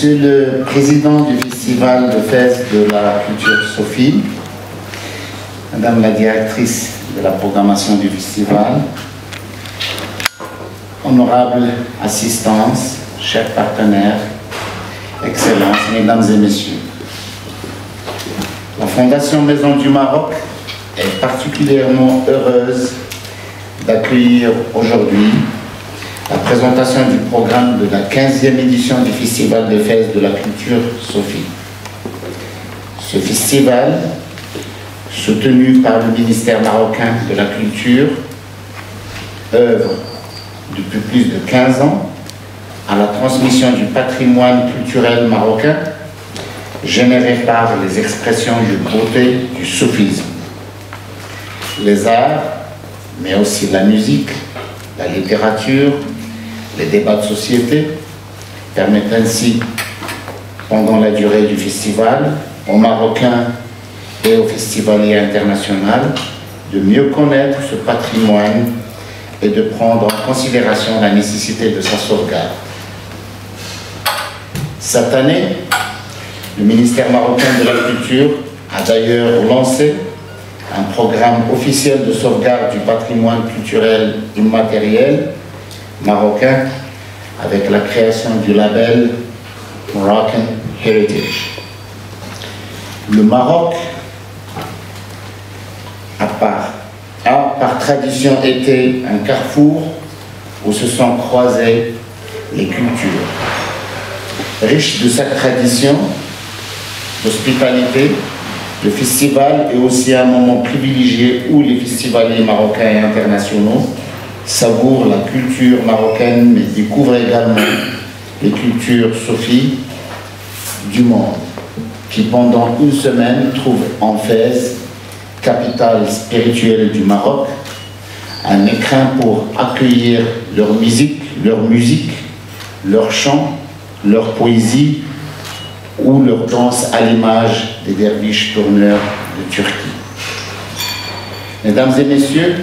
Monsieur le Président du Festival de Fès de la Culture Sophie, Madame la Directrice de la programmation du Festival, honorable assistance, chers partenaires, Excellences, Mesdames et Messieurs. La Fondation Maison du Maroc est particulièrement heureuse d'accueillir aujourd'hui la présentation du programme de la 15e édition du Festival de Fès de la Culture Sophie. Ce festival, soutenu par le ministère marocain de la Culture, œuvre depuis plus de 15 ans à la transmission du patrimoine culturel marocain généré par les expressions de beauté du soufisme. Les arts, mais aussi la musique, la littérature, les débats de société permettent ainsi, pendant la durée du festival, aux Marocains et aux festivaliers internationaux de mieux connaître ce patrimoine et de prendre en considération la nécessité de sa sauvegarde. Cette année, le ministère marocain de la Culture a d'ailleurs lancé un programme officiel de sauvegarde du patrimoine culturel immatériel marocain avec la création du label Moroccan Heritage. Le Maroc a par tradition été un carrefour où se sont croisées les cultures. Riche de sa tradition d'hospitalité, le festival est aussi un moment privilégié où les festivaliers marocains et internationaux savourent la culture marocaine mais découvrent également les cultures sophie du monde, qui pendant une semaine trouvent en Fès, capitale spirituelle du Maroc, un écrin pour accueillir leur musique, leur chant, leur poésie ou leur danse à l'image des derviches tourneurs de Turquie. Mesdames et messieurs,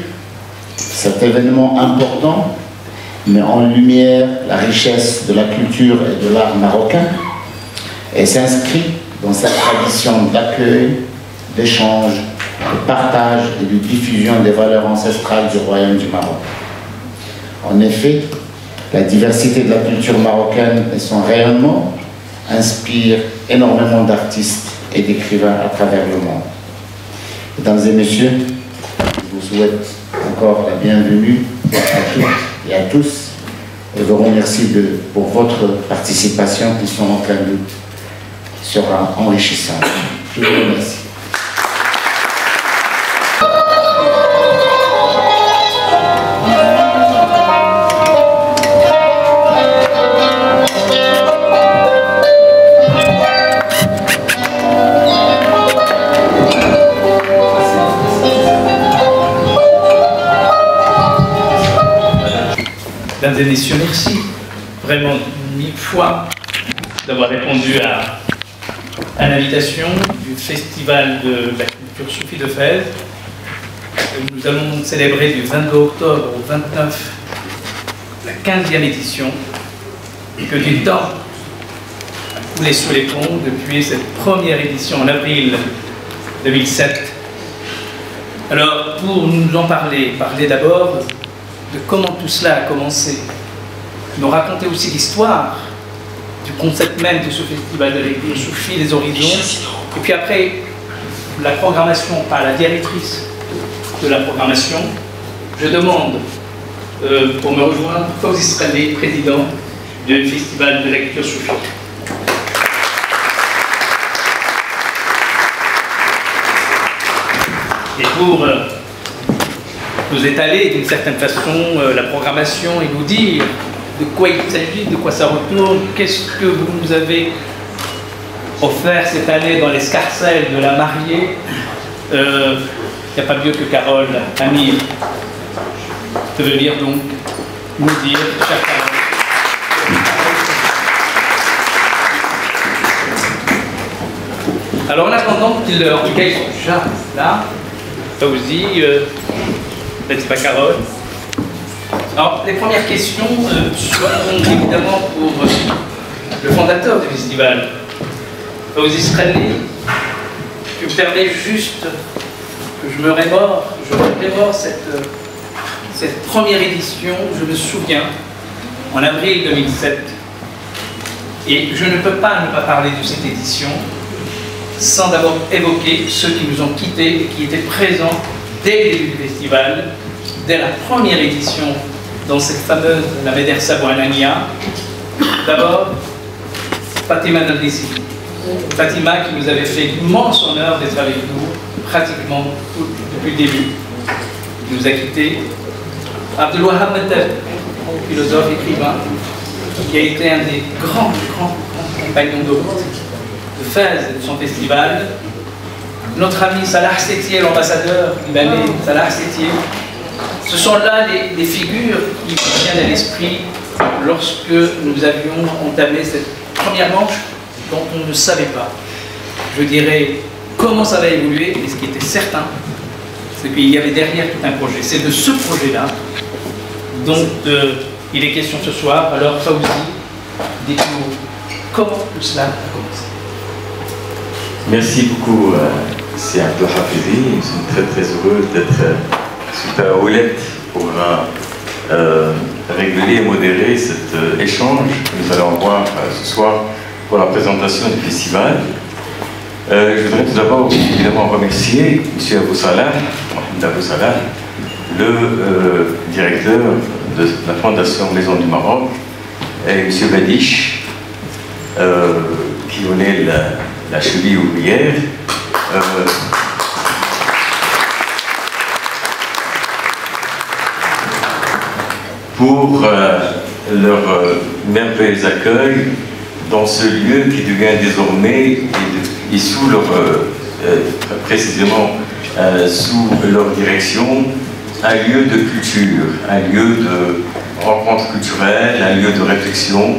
cet événement important met en lumière la richesse de la culture et de l'art marocain et s'inscrit dans sa tradition d'accueil, d'échange, de partage et de diffusion des valeurs ancestrales du Royaume du Maroc. En effet, la diversité de la culture marocaine et son rayonnement inspirent énormément d'artistes et d'écrivains à travers le monde. Mesdames et messieurs, je vous souhaite encore la bienvenue à toutes et à tous et vous remercie pour votre participation qui, sans aucun doute, sera enrichissante. Je vous remercie. Mesdames et messieurs, merci vraiment 1000 fois d'avoir répondu à l'invitation du Festival de la Culture Soufie de Fès. Nous allons célébrer du 22 octobre au 29 la 15e édition et que du temps a coulé sous les ponts depuis cette première édition en avril 2007. Alors, pour nous en parler d'abord de comment tout cela a commencé, nous raconter aussi l'histoire du concept même de ce festival de la culture soufie, les horizons, et puis après la programmation par la directrice de la programmation. Je demande pour me rejoindre Fawzi Srali, président du festival de la culture soufie. Et pour nous étaler d'une certaine façon la programmation et nous dire de quoi il s'agit, de quoi ça retourne, qu'est-ce que vous nous avez offert cette année dans l'escarcelle de la mariée. Il n'y a pas mieux que Carole Amir de venir donc nous dire, chère Carole. Alors en attendant qu'ils, en tout cas ils sont déjà là, Fawzi, Latifa Carole. Alors, les premières questions seront évidemment pour le fondateur du festival, Fawzi Srelli. Tu me permets juste que je me remémore cette première édition. Je me souviens, en avril 2007, et je ne peux pas ne pas parler de cette édition sans d'abord évoquer ceux qui nous ont quittés et qui étaient présents dès le début du festival, dès la première édition dans cette fameuse la Médersa Bouanania. D'abord, Fatima Naldisi. Fatima qui nous avait fait l'immense honneur d'être avec nous pratiquement depuis le début. Il nous a quittés. Abdul Wahab Mattab, philosophe, écrivain, qui a été un des grands compagnons de route de Fès et de son festival. Notre ami Salah Sétier, l'ambassadeur libanais, Salah Sétier. Ce sont là les figures qui me viennent à l'esprit lorsque nous avions entamé cette première manche dont on ne savait pas, je dirais, comment ça va évoluer, mais ce qui était certain, c'est qu'il y avait derrière tout un projet. C'est de ce projet-là dont il est question ce soir. Alors, Fawzi, dites-nous comment tout cela a commencé. Merci beaucoup, c'est Abdel Hafizi. Nous sommes très très heureux d'être super Oulette pour réguler et modérer cet échange que nous allons avoir ce soir pour la présentation du festival. Je voudrais tout d'abord évidemment remercier M. Abou Salah, Mohamed Abou Salah, le directeur de la Fondation Maison du Maroc, et M. Badish, qui connaît la cheville ouvrière. Pour leur merveilleux accueil dans ce lieu qui devient désormais, et sous leur, précisément sous leur direction, un lieu de culture, un lieu de rencontre culturelle, un lieu de réflexion,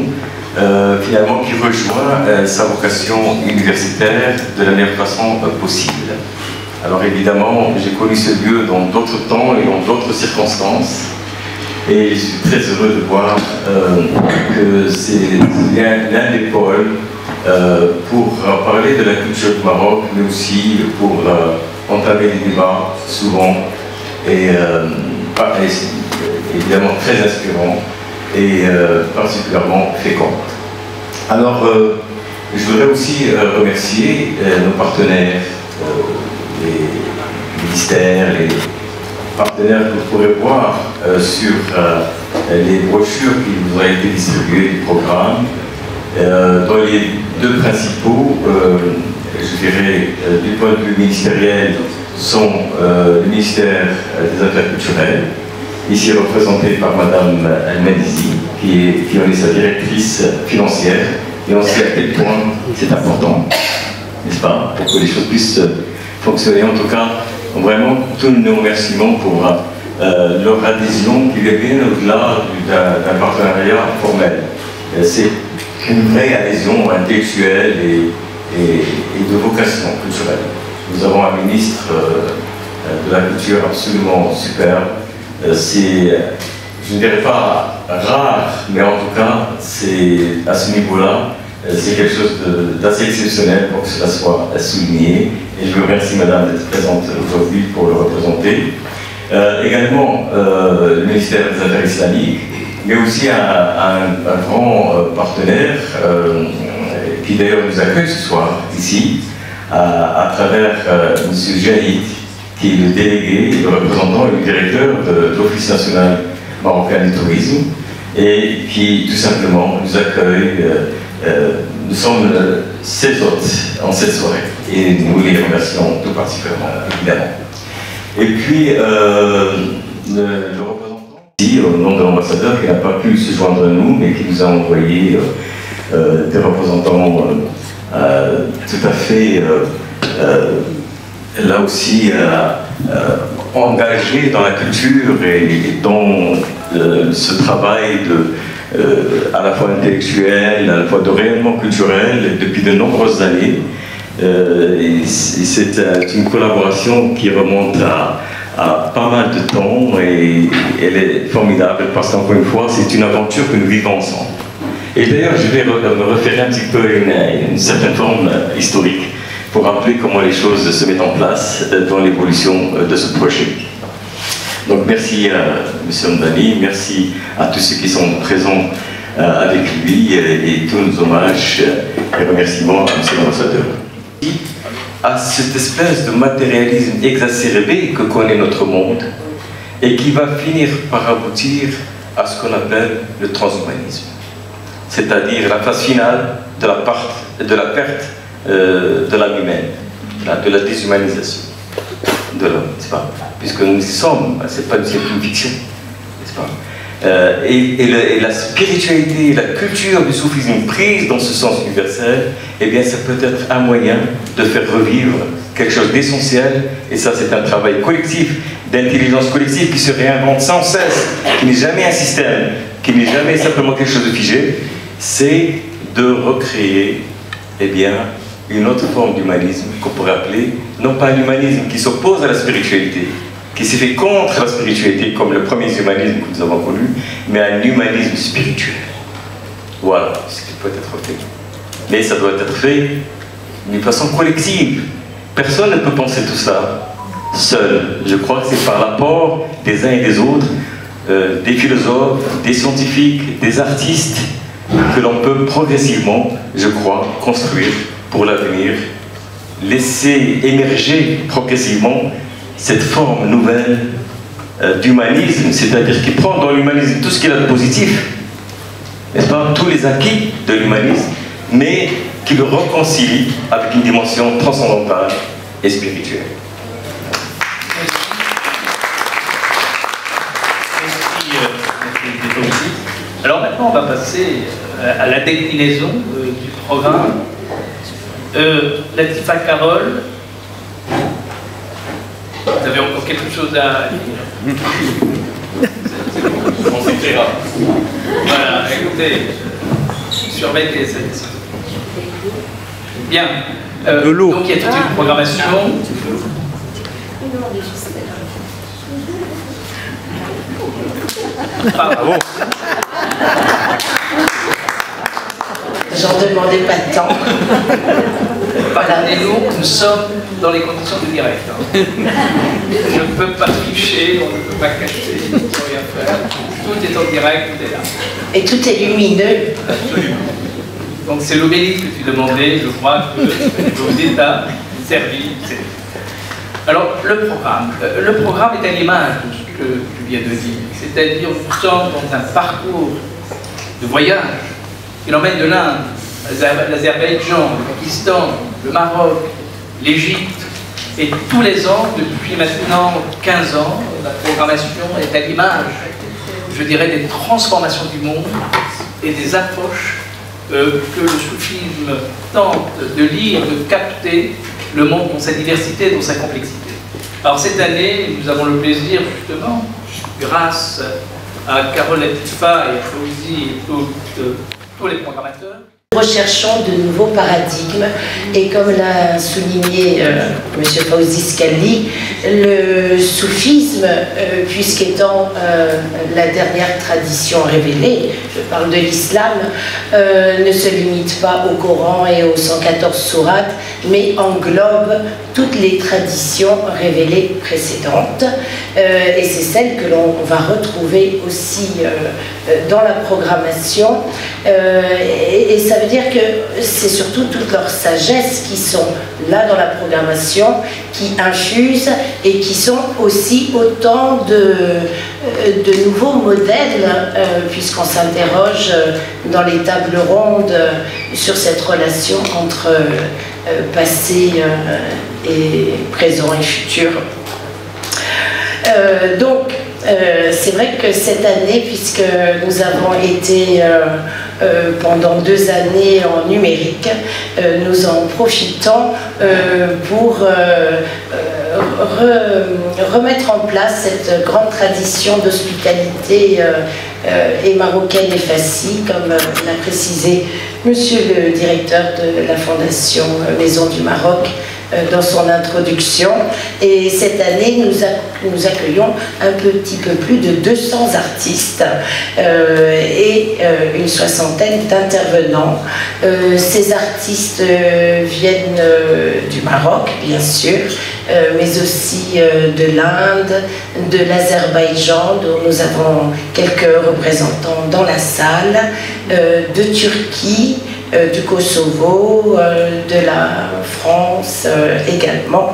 finalement qui rejoint sa vocation universitaire de la meilleure façon possible. Alors évidemment, j'ai connu ce lieu dans d'autres temps et dans d'autres circonstances. Et je suis très heureux de voir que c'est l'un des pôles pour parler de la culture du Maroc, mais aussi pour entamer des débats souvent et évidemment très inspirants et particulièrement féconds. Alors, je voudrais aussi remercier nos partenaires, les ministères, les partenaires que vous pourrez voir sur les brochures qui vous ont été distribuées du programme. Dans les deux principaux, je dirais, du point de vue ministériel, sont le ministère des Affaires culturelles, ici représenté par Madame Al-Madizi, qui en est sa directrice financière, et on sait à quel point c'est important, n'est-ce pas, pour que les choses puissent fonctionner. En tout cas, vraiment, tous nos remerciements pour leur adhésion qui est bien au-delà d'un partenariat formel. C'est une vraie adhésion intellectuelle et de vocation culturelle. Nous avons un ministre de la culture absolument superbe. C'est, je ne dirais pas rare, mais en tout cas, c'est à ce niveau-là, c'est quelque chose d'assez exceptionnel pour que cela soit souligné. Et je vous remercie, Madame, d'être présente aujourd'hui pour le représenter. Également, le ministère des Affaires islamiques, mais aussi un grand partenaire qui d'ailleurs nous accueille ce soir ici, à travers M. Jaïd, qui est le délégué, le représentant et le directeur de l'Office national marocain du tourisme, et qui tout simplement nous accueille. Nous sommes 16 hôtes en cette soirée, et nous les remercions tout particulièrement, évidemment. Et puis, le représentant, ici, au nom de l'ambassadeur, qui n'a pas pu se joindre à nous, mais qui nous a envoyé des représentants tout à fait, là aussi, engagés dans la culture et dans ce travail à la fois intellectuel, à la fois de réellement culturel, depuis de nombreuses années. C'est une collaboration qui remonte à pas mal de temps et elle est formidable parce qu'encore une fois, c'est une aventure que nous vivons ensemble. Et d'ailleurs, je vais me référer un petit peu à une certaine forme historique pour rappeler comment les choses se mettent en place dans l'évolution de ce projet. Donc merci à M. Ndani, merci à tous ceux qui sont présents avec lui et tous nos hommages et remerciements à M. l'ambassadeur. À cette espèce de matérialisme exacerbé que connaît notre monde et qui va finir par aboutir à ce qu'on appelle le transhumanisme, c'est-à-dire la phase finale de la perte de l'âme humaine, de la déshumanisation de l'homme, n'est-ce pas? Puisque nous y sommes, c'est une fiction, n'est-ce pas? Et la spiritualité, la culture du soufisme prise dans ce sens universel, eh bien ça peut être un moyen de faire revivre quelque chose d'essentiel, et ça c'est un travail collectif, d'intelligence collective qui se réinvente sans cesse, qui n'est jamais un système, qui n'est jamais simplement quelque chose de figé, c'est de recréer, eh bien, une autre forme d'humanisme qu'on pourrait appeler, non pas un humanisme qui s'oppose à la spiritualité, qui s'est fait contre la spiritualité, comme le premier humanisme que nous avons connu, mais un humanisme spirituel. Voilà ce qui peut être fait. Mais ça doit être fait d'une façon collective. Personne ne peut penser tout ça seul. Je crois que c'est par l'apport des uns et des autres, des philosophes, des scientifiques, des artistes, que l'on peut progressivement, je crois, construire pour l'avenir, laisser émerger progressivement cette forme nouvelle d'humanisme, c'est-à-dire qui prend dans l'humanisme tout ce qu'il a de positif, n'est-ce pas, tous les acquis de l'humanisme, mais qui le réconcilie avec une dimension transcendantale et spirituelle. Merci. Alors maintenant, on va passer à la déclinaison du programme. Latifa Carole, vous avez encore quelque chose à dire? On s'écrira. Voilà, écoutez, surveillez cette... Bien. De l'eau. Donc il y a toute une programmation. Bravo. J'en demandais pas de temps. Pardonnez-nous, nous sommes dans les conditions du direct. Je ne peux pas tricher, on ne peut pas cacher, on ne peut rien faire. Tout est en direct, tout est là. Et tout est lumineux. Absolument. Donc c'est l'obélisque que tu demandais, je crois que nos États servis. Alors le programme est à l'image de ce que tu viens de dire. C'est-à-dire nous sommes dans un parcours de voyage qui l'emmène de l'Inde, l'Azerbaïdjan, le Pakistan, le Maroc, l'Égypte, et tous les ans, depuis maintenant 15 ans, la programmation est à l'image, je dirais, des transformations du monde et des approches que le soufisme tente de lire, de capter le monde dans sa diversité, dans sa complexité. Alors cette année, nous avons le plaisir, justement, grâce à Carole Latifa et Fawzi et tous les programmateurs, recherchons de nouveaux paradigmes et comme l'a souligné M. Fawzi Sqali, le soufisme, puisqu'étant la dernière tradition révélée, je parle de l'islam, ne se limite pas au Coran et aux 114 sourates, mais englobe toutes les traditions révélées précédentes et c'est celle que l'on va retrouver aussi dans la programmation et ça veut dire que c'est surtout toute leur sagesse qui sont là dans la programmation, qui infusent et qui sont aussi autant de nouveaux modèles puisqu'on s'interroge dans les tables rondes sur cette relation entre passé et présent et futur. Donc c'est vrai que cette année, puisque nous avons été pendant 2 années en numérique, nous en profitons pour remettre en place cette grande tradition d'hospitalité et marocaine et fassie, comme l'a précisé Monsieur le directeur de la Fondation Maison du Maroc, dans son introduction. Et cette année, nous accueillons un petit peu plus de 200 artistes et une soixantaine d'intervenants. Ces artistes viennent du Maroc, bien sûr, mais aussi de l'Inde, de l'Azerbaïdjan, dont nous avons quelques représentants dans la salle, de Turquie, du Kosovo, de la France également,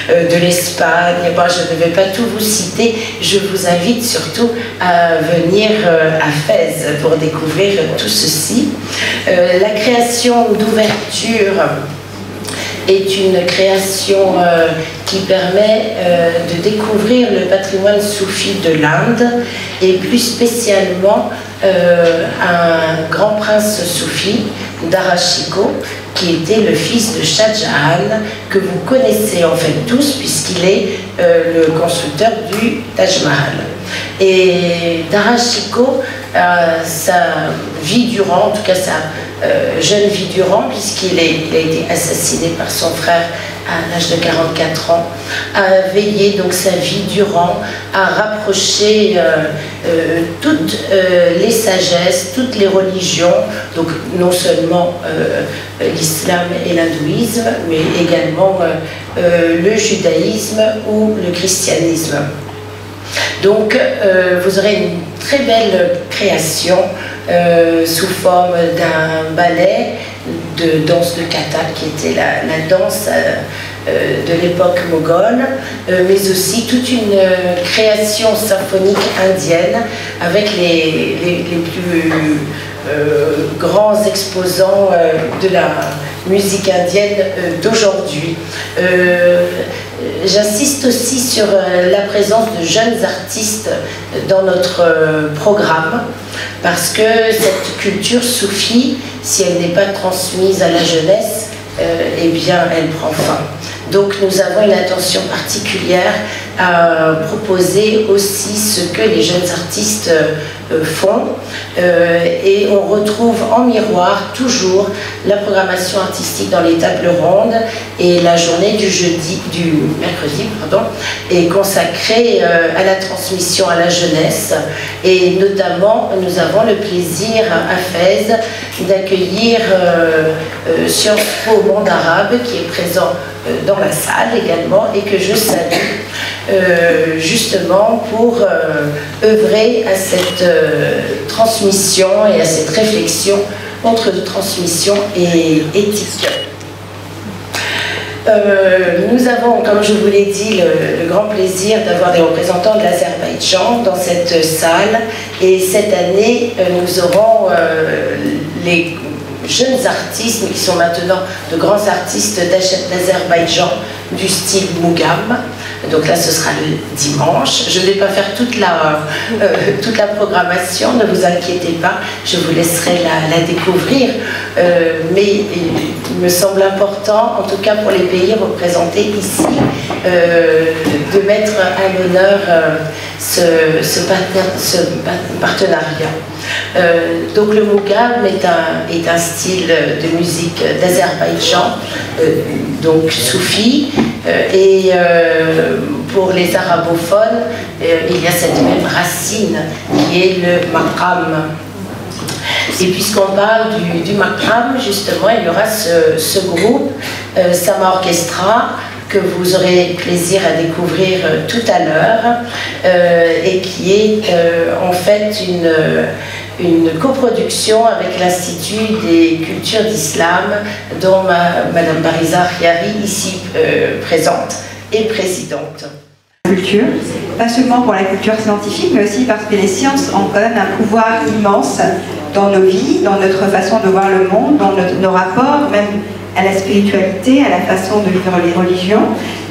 de l'Espagne. Bon, je ne vais pas tout vous citer, je vous invite surtout à venir à Fès pour découvrir tout ceci. La création d'ouverture est une création qui permet de découvrir le patrimoine soufi de l'Inde et plus spécialement un grand prince soufi, Dara Shikoh, qui était le fils de Shah Jahan, que vous connaissez en fait tous puisqu'il est le constructeur du Taj Mahal. Et Dara Shikoh, sa vie durant, en tout cas sa jeune vie durant, puisqu'il a été assassiné par son frère à l'âge de 44 ans, a veillé donc sa vie durant à rapprocher toutes les sagesses, toutes les religions, donc non seulement l'islam et l'hindouisme, mais également le judaïsme ou le christianisme. Donc vous aurez une très belle création sous forme d'un ballet de danse de Kathak, qui était la danse de l'époque moghole, mais aussi toute une création symphonique indienne avec les plus grands exposants de la musique indienne d'aujourd'hui. J'insiste aussi sur la présence de jeunes artistes dans notre programme, parce que cette culture soufie, si elle n'est pas transmise à la jeunesse, eh bien elle prend fin. Donc nous avons une attention particulière à proposer aussi ce que les jeunes artistes font, et on retrouve en miroir toujours la programmation artistique dans les tables rondes, et la journée du mercredi est consacrée à la transmission à la jeunesse, et notamment nous avons le plaisir à Fès d'accueillir Sciences Po Monde Arabe, qui est présent dans la salle également, et que je salue justement pour œuvrer à cette transmission et à cette réflexion entre transmission et éthique. Nous avons, comme je vous l'ai dit, le grand plaisir d'avoir des représentants de l'Azerbaïdjan dans cette salle, et cette année nous aurons les jeunes artistes, qui sont maintenant de grands artistes d'Azerbaïdjan du style Mougam. Donc là, ce sera le dimanche. Je ne vais pas faire toute la programmation, ne vous inquiétez pas, je vous laisserai la découvrir. Mais il me semble important, en tout cas pour les pays représentés ici, de mettre à l'honneur ce partenariat. Donc le Mougam est un style de musique d'Azerbaïdjan, donc soufi, et pour les arabophones, il y a cette même racine qui est le maqam. Et puisqu'on parle du maqam, justement, il y aura ce groupe, Sama Orchestra, que vous aurez plaisir à découvrir tout à l'heure, et qui est en fait une coproduction avec l'Institut des cultures d'islam, dont Madame Bariza Khiari, ici présente, est présidente. Culture, pas seulement pour la culture scientifique, mais aussi parce que les sciences ont quand même un pouvoir immense dans nos vies, dans notre façon de voir le monde, dans nos rapports, même à la spiritualité, à la façon de vivre les religions.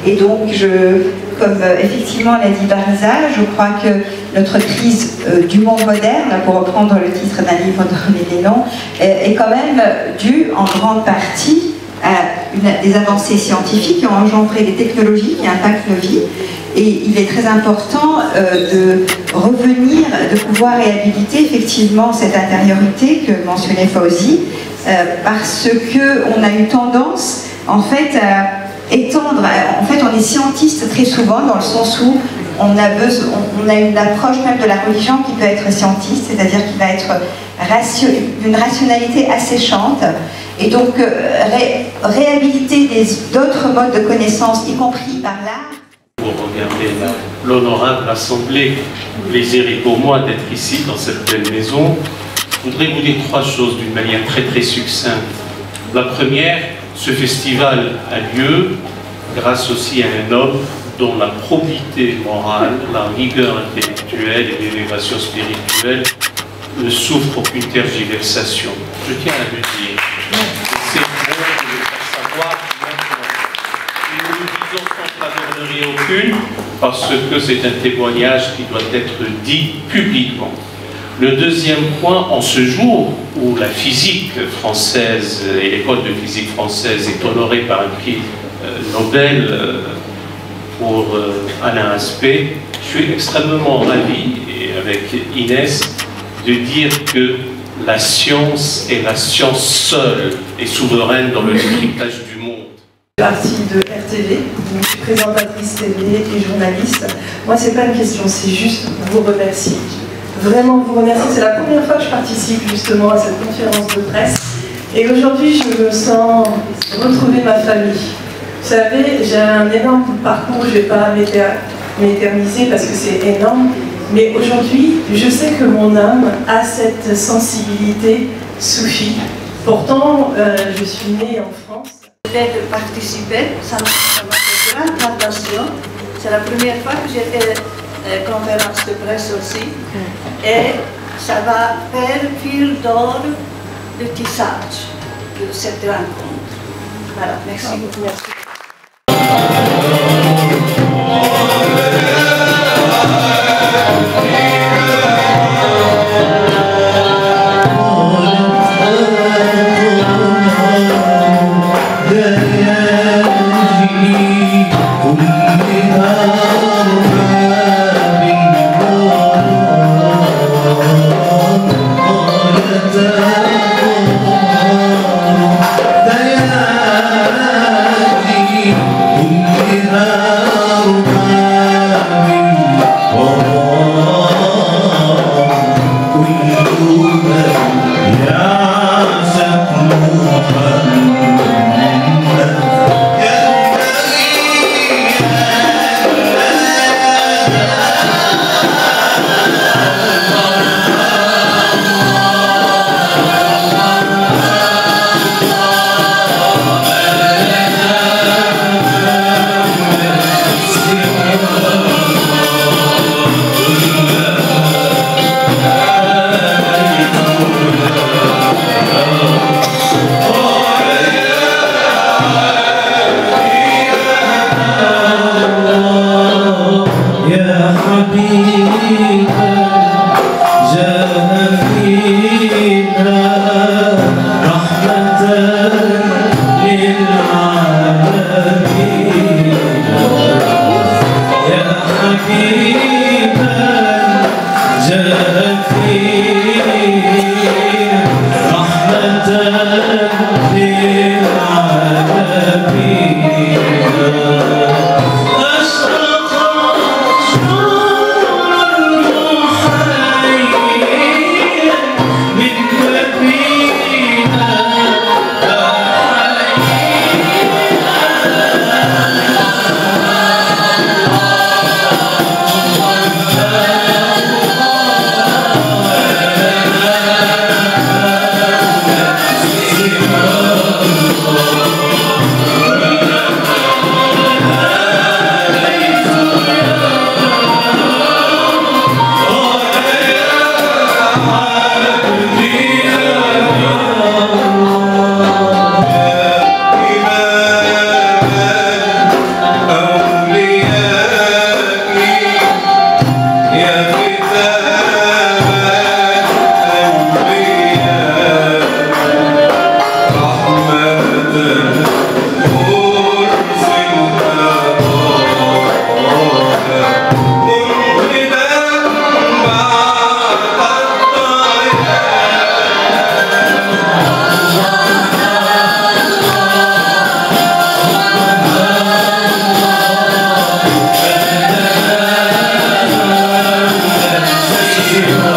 Et donc, comme effectivement l'a dit Bariza, je crois que notre crise du monde moderne, pour reprendre le titre d'un livre de Ménénon, est quand même due en grande partie à des avancées scientifiques qui ont engendré des technologies qui impactent nos vies. Et il est très important de revenir, de pouvoir réhabiliter effectivement cette intériorité que mentionnait Fawzi, parce qu'on a eu tendance en fait étendre. En fait, on est scientiste très souvent dans le sens où on a une approche même de la religion qui peut être scientiste, c'est-à-dire qui va être d'une rationalité asséchante, et donc réhabiliter d'autres modes de connaissance, y compris par l'art. Pour regarder l'honorable assemblée, plaisir est pour moi d'être ici dans cette belle maison. Je voudrais vous dire trois choses d'une manière très très succincte. La première, ce festival a lieu grâce aussi à un homme dont la probité morale, la rigueur intellectuelle et l'élévation spirituelle ne souffrent aucune tergiversation. Je tiens à le dire. C'est bon de le faire savoir maintenant. Et nous le disons sans flagornerie aucune, parce que c'est un témoignage qui doit être dit publiquement. Le deuxième point, en ce jour où la physique française et l'école de physique française est honorée par un prix Nobel pour Alain Aspect, je suis extrêmement ravi, et avec Inès, de dire que la science est la science seule et souveraine dans le décryptage du monde. Partie de RTV, je suis présentatrice télé et journaliste. Moi, c'est pas une question, c'est juste vous remercier. Vraiment vous remercier. C'est la première fois que je participe justement à cette conférence de presse. Et aujourd'hui, je me sens retrouver ma famille. Vous savez, j'ai un énorme parcours, je ne vais pas m'éterniser parce que c'est énorme. Mais aujourd'hui, je sais que mon âme a cette sensibilité soufie. Pourtant, je suis née en France. De participer, ça m'a fait grande attention. C'est la première fois que j'ai fait conférence de presse aussi. Et ça va faire fil d'or le tissage de cette rencontre. Voilà, merci beaucoup. Merci. Amen.